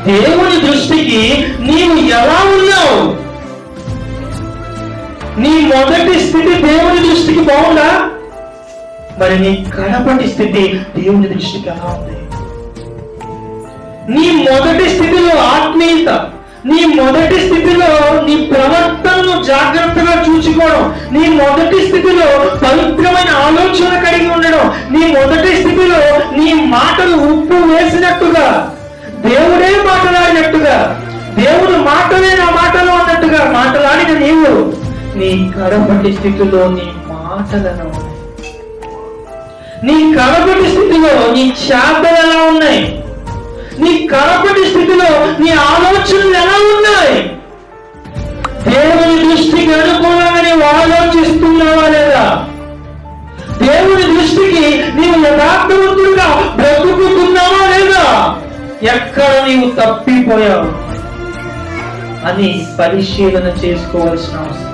దేవుని దృష్టికి నీవు ఎలా ఉన్నావు? నీ మొదటి స్థితి దేవుని దృష్టికి బాగుందా? మరి నీ కడపటి స్థితి దేవుని దృష్టికి ఎలా ఉంది? నీ మొదటి స్థితిలో ఆత్మీయత, నీ మొదటి స్థితిలో నీ ప్రవర్తనను జాగ్రత్తగా చూసుకోవడం, నీ మొదటి స్థితిలో పవిత్రమైన ఆలోచన కలిగి ఉండడం, నీ మొదటి స్థితిలో నీ మాటలు ఉప్పు వేసినట్టుగా, దేవుడే మాట్లాడినట్టుగా, దేవుడు మాటలే నా మాటలు అన్నట్టుగా మాట్లాడిన నీవు నీ కడపటి స్థితిలో నీ మాటలను, నీ కడపటి స్థితిలో నీ చేతలు ఎలా ఉన్నాయి? నీ కడపటి స్థితిలో నీ ఆలోచనలు ఎలా ఉన్నాయి? దేవుని దృష్టికి అనుకూలంగా నీవు ఆలోచిస్తున్నావా లేదా? దేవుని దృష్టికి నీవు యథార్థవంతుడుగా బ్రతుకుతున్నావా లేదా? ఎక్కడ నీవు తప్పిపోయావు అని పరిశీలన చేసుకోవాల్సిన అవసరం.